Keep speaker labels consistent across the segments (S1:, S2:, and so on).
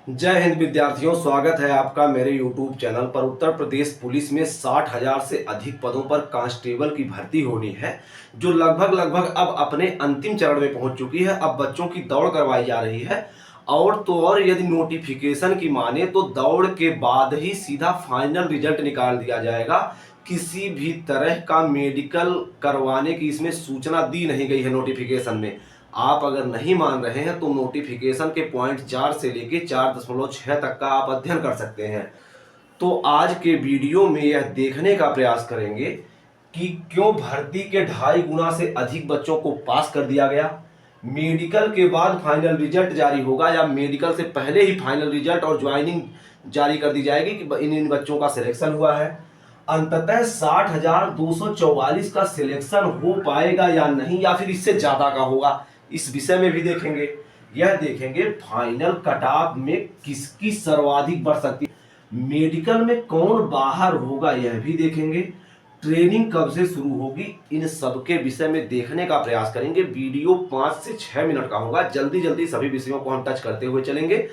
S1: जय हिंद विद्यार्थियों, स्वागत है आपका मेरे YouTube चैनल पर। उत्तर प्रदेश पुलिस में 60,000 से अधिक पदों पर कांस्टेबल की भर्ती होनी है, जो लगभग अब अपने अंतिम चरण में पहुंच चुकी है। अब बच्चों की दौड़ करवाई जा रही है और तो और यदि नोटिफिकेशन की माने तो दौड़ के बाद ही सीधा फाइनल रिजल्ट निकाल दिया जाएगा। किसी भी तरह का मेडिकल करवाने की इसमें सूचना दी नहीं गई है नोटिफिकेशन में। आप अगर नहीं मान रहे हैं तो नोटिफिकेशन के पॉइंट 4 से लेके 4.6 तक का आप अध्ययन कर सकते हैं। तो आज के वीडियो में यह देखने का प्रयास करेंगे कि क्यों भर्ती के 2.5 गुना से अधिक बच्चों को पास कर दिया गया, मेडिकल के बाद फाइनल रिजल्ट जारी होगा या मेडिकल से पहले ही फाइनल रिजल्ट और ज्वाइनिंग जारी कर दी जाएगी कि इन बच्चों का सिलेक्शन हुआ है। अंततः 60,244 का सिलेक्शन हो पाएगा या नहीं, या फिर इससे ज्यादा का होगा, इस विषय में भी देखेंगे। यह देखेंगे फाइनल कट ऑफ में किसकी सर्वाधिक बढ़ सकती है, मेडिकल में कौन बाहर होगा यह भी देखेंगे, ट्रेनिंग कब से शुरू होगी, इन सब के विषय में देखने का प्रयास करेंगे। वीडियो 5 से 6 मिनट का होगा, जल्दी सभी विषयों को हम टच करते हुए चलेंगे।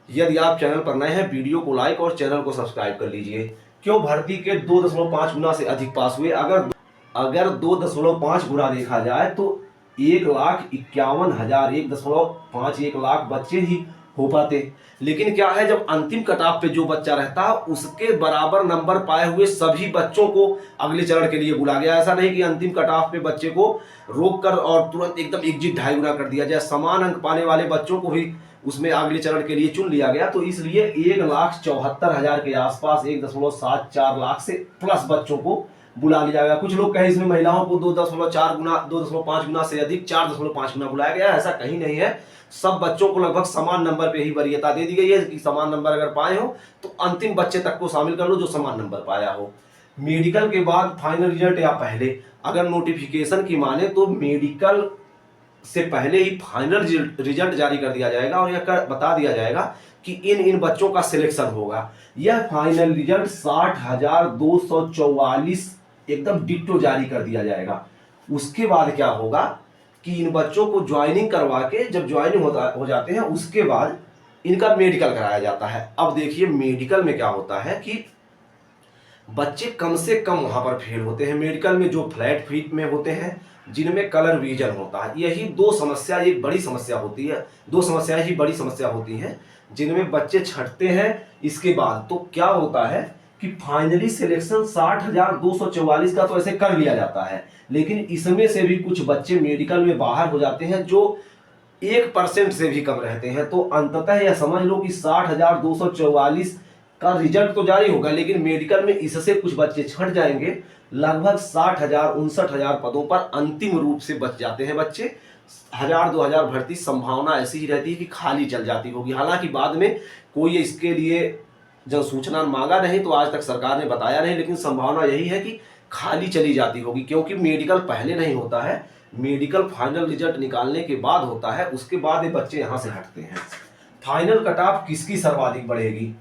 S1: यदि आप चैनल पर नए हैं, वीडियो को लाइक और चैनल को सब्सक्राइब कर लीजिए। क्यों भर्ती के 2.5 गुना से अधिक पास हुए? अगर 2.5 गुना देखा जाए तो 1,51,000 1.51 लाख बच्चे ही हो पाते। लेकिन क्या है, जब अंतिम कटाव पे जो बच्चा रहता है उसके बराबर नंबर पाए हुए सभी बच्चों को अगले चरण के लिए बुला गया। ऐसा नहीं कि अंतिम कटाव पे बच्चे को रोक कर और तुरंत एकदम एग्जिट 2.5 गुना कर दिया जाए। समान अंक पाने वाले बच्चों को भी उसमें अगले चरण के लिए चुन लिया गया। तो इसलिए 1,74,000 के आसपास 1.74 लाख से प्लस बच्चों को बुला लिया गया। कुछ लोग कहें इसमें महिलाओं को 2.4 गुना 2.5 गुना से अधिक 4.5 गुना बुलाया गया। ऐसा कहीं नहीं है, सब बच्चों को लगभग समान नंबर पे ही वरीयता दे दी गई है कि समान नंबर अगर पाए हो तो अंतिम बच्चे तक को शामिल कर लो जो समान नंबर पाया हो। मेडिकल के बाद फाइनल रिजल्ट या पहले, अगर नोटिफिकेशन की माने तो मेडिकल से पहले ही फाइनल रिजल्ट जारी कर दिया जाएगा और यह बता दिया जाएगा कि इन बच्चों का सिलेक्शन होगा। यह फाइनल रिजल्ट 60,244 एकदम डिट्टो जारी कर दिया जाएगा। उसके बाद क्या होगा कि इन बच्चों को ज्वाइनिंग करवा के, जब ज्वाइनिंग हो जाते हैं उसके बाद इनका मेडिकल कराया जाता है। अब देखिए मेडिकल में क्या होता है कि बच्चे कम से कम वहां पर फेल होते हैं। मेडिकल में जो फ्लैट फीट में होते हैं, जिनमें कलर विजन होता है, यही दो समस्या एक बड़ी समस्या होती है। दो समस्याएं ही बड़ी समस्या होती हैं जिनमें बच्चे छंटते हैं। इसके बाद तो क्या होता है कि फाइनली सिलेक्शन 60,244 का तो ऐसे कर लिया जाता है, लेकिन इसमें से भी कुछ बच्चे मेडिकल में बाहर हो जाते हैं जो 1% से भी कम रहते हैं। तो अंततः यह समझ लो कि 60,244 का रिजल्ट तो जारी होगा, लेकिन मेडिकल में इससे कुछ बच्चे छंट जाएंगे। लगभग 60,000 59,000 पदों पर अंतिम रूप से बच जाते हैं बच्चे। 1,000-2,000 भर्ती संभावना ऐसी ही रहती है कि खाली चल जाती होगी। हालांकि बाद में कोई इसके लिए जब सूचना मांगा नहीं तो आज तक सरकार ने बताया नहीं, लेकिन संभावना यही है कि खाली चली जाती होगी, क्योंकि मेडिकल पहले नहीं होता है, मेडिकल फाइनल रिजल्ट निकालने के बाद होता है। उसके बाद ये बच्चे यहां से हटते हैं। फाइनल कट ऑफ किसकी सर्वाधिक बढ़ेगी?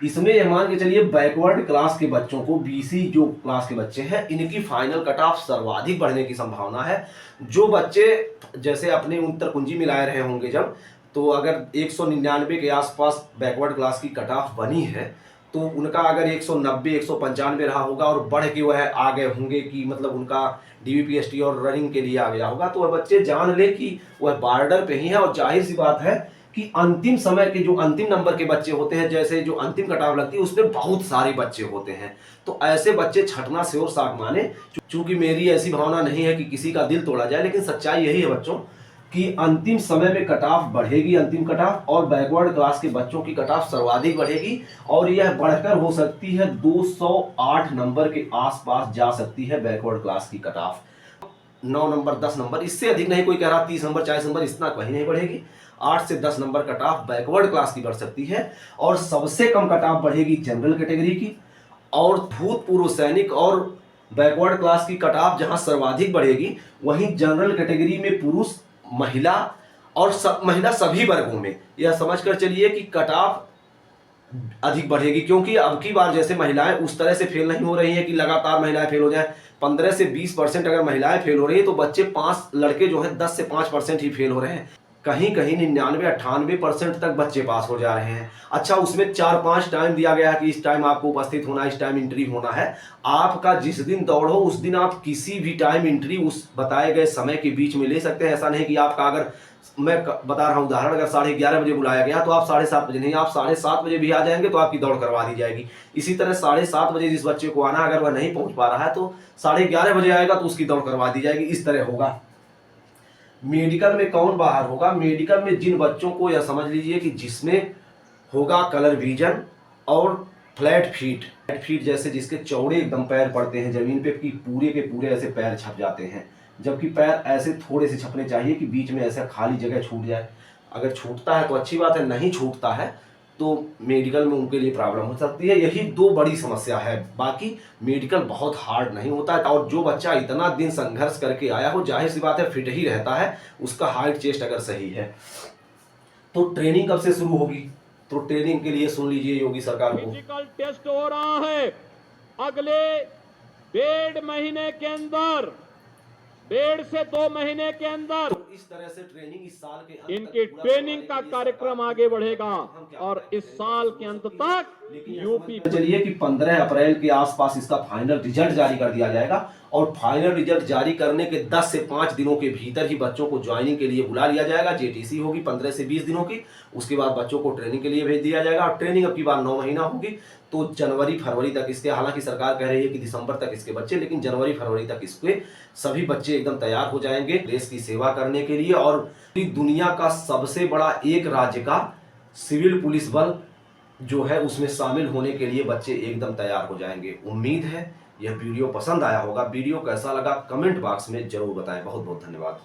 S1: इसमें यह मान के चलिए बैकवर्ड क्लास के बच्चों को, बीसी जो क्लास के बच्चे हैं, इनकी फाइनल कट ऑफ सर्वाधिक बढ़ने की संभावना है। जो बच्चे जैसे अपने उत्तर कुंजी में लाए रहे होंगे जब, तो अगर 199 के आसपास बैकवर्ड क्लास की कट ऑफ बनी है तो उनका अगर 190 195 रहा होगा और बढ़ के वह आ गए होंगे कि मतलब उनका डीवीपीएसटी और रनिंग के लिए आ गया होगा, तो वह बच्चे जान ले कि वह बॉर्डर पे ही है। और जाहिर सी बात है कि अंतिम समय के जो अंतिम नंबर के बच्चे होते हैं, जैसे जो अंतिम कटाव लगती है उसमें बहुत सारे बच्चे होते हैं, तो ऐसे बच्चे छटना श्योर साग माने। चूंकि मेरी ऐसी भावना नहीं है कि किसी का दिल तोड़ा जाए, लेकिन सच्चाई यही है बच्चों कि अंतिम समय में कट ऑफ बढ़ेगी, अंतिम कट ऑफ, और बैकवर्ड क्लास के बच्चों की कट ऑफ सर्वाधिक बढ़ेगी और यह बढ़कर हो सकती है 208 नंबर के आसपास जा सकती है बैकवर्ड क्लास की कट ऑफ। 9 नंबर 10 नंबर, इससे अधिक नहीं कोई कह रहा, 30 नंबर 40 नंबर, इतना कहीं नहीं बढ़ेगी। 8 से 10 number cut off backward class की बढ़ सकती है और सबसे कम कट ऑफ बढ़ेगी जनरल कैटेगरी की। और भूतपूर्व सैनिक और बैकवर्ड क्लास की कट ऑफ जहां सर्वाधिक बढ़ेगी, वहीं जनरल कैटेगरी में पुरुष, महिला और महिला सभी वर्गों में यह समझकर चलिए कि कट ऑफ अधिक बढ़ेगी। क्योंकि अब की बार जैसे महिलाएं उस तरह से फेल नहीं हो रही हैं कि लगातार महिलाएं फेल हो जाए। 15 से 20% अगर महिलाएं फेल हो रही है तो बच्चे 5 लड़के जो हैं 10 से 5% ही फेल हो रहे हैं। कहीं कहीं 99-98% तक बच्चे पास हो जा रहे हैं। अच्छा, उसमें 4-5 टाइम दिया गया है कि इस टाइम आपको उपस्थित होना है, इस टाइम एंट्री होना है। आपका जिस दिन दौड़ हो उस दिन आप किसी भी टाइम एंट्री उस बताए गए समय के बीच में ले सकते हैं। ऐसा नहीं कि आपका, अगर मैं बता रहा हूँ उदाहरण, अगर 11:30 बजे बुलाया गया तो आप 7:30 बजे नहीं, आप 7:30 बजे भी आ जाएंगे तो आपकी दौड़ करवा दी जाएगी। इसी तरह 7:30 बजे जिस बच्चे को आना, अगर वह नहीं पहुंच पा रहा है तो 11:30 बजे आएगा तो उसकी दौड़ करवा दी जाएगी। इस तरह होगा। मेडिकल में कौन बाहर होगा? मेडिकल में जिन बच्चों को, यह समझ लीजिए कि जिसमें होगा कलर विजन और फ्लैट फीट जैसे जिसके चौड़े एकदम पैर पड़ते हैं जमीन पे कि पूरे के पूरे ऐसे पैर छप जाते हैं, जबकि पैर ऐसे थोड़े से छपने चाहिए कि बीच में ऐसा खाली जगह छूट जाए। अगर छूटता है तो अच्छी बात है, नहीं छूटता है तो मेडिकल में उनके लिए प्रॉब्लम हो सकती है। यही दो बड़ी समस्या है, बाकी मेडिकल बहुत हार्ड नहीं होता है। और जो बच्चा इतना दिन संघर्ष करके आया हो, जाहिर सी बात है फिट ही रहता है, उसका हाइट चेस्ट अगर सही है। तो ट्रेनिंग कब से शुरू होगी? तो ट्रेनिंग के लिए सुन लीजिए योगी सरकार को।
S2: फिजिकल टेस्ट हो रहा है अगले 1.5 महीने के अंदर, 1.5 से 2 महीने के अंदर
S1: तो इस तरह से ट्रेनिंग इस साल के अंत
S2: इनकी
S1: तक पूरा
S2: ट्रेनिंग का
S1: करवाने के लिए
S2: कार्यक्रम
S1: सरकार
S2: आगे
S1: को
S2: बढ़ेगा
S1: हम क्या
S2: और
S1: करते
S2: इस
S1: हैं,
S2: साल के अंत तक
S1: लेकिन
S2: यूपी
S1: चलिए कि 15 अप्रैल के आसपास इसका फाइनल रिजल्ट जारी कर दिया जाएगा और फाइनल रिजल्ट जारी करने के 10 से 5 दिनों के भीतर ही बच्चों को ज्वाइनिंग के लिए बुला लिया जाएगा। जेटीसी होगी 15 से 20 दिनों की, उसके बाद बच्चों को ट्रेनिंग के लिए भेज दिया जाएगा और ट्रेनिंग अब की बार 9 महीना होगी। तो जनवरी फरवरी तक इसके, हालांकि सरकार कह रही है कि दिसंबर तक इसके बच्चे, लेकिन जनवरी फरवरी तक इसके सभी बच्चे एकदम तैयार हो जाएंगे देश की सेवा करने के लिए। और दुनिया का सबसे बड़ा एक राज्य का सिविल पुलिस बल जो है उसमें शामिल होने के लिए बच्चे एकदम तैयार हो जाएंगे। उम्मीद है यह वीडियो पसंद आया होगा। वीडियो कैसा लगा कमेंट बॉक्स में जरूर बताएं। बहुत बहुत धन्यवाद।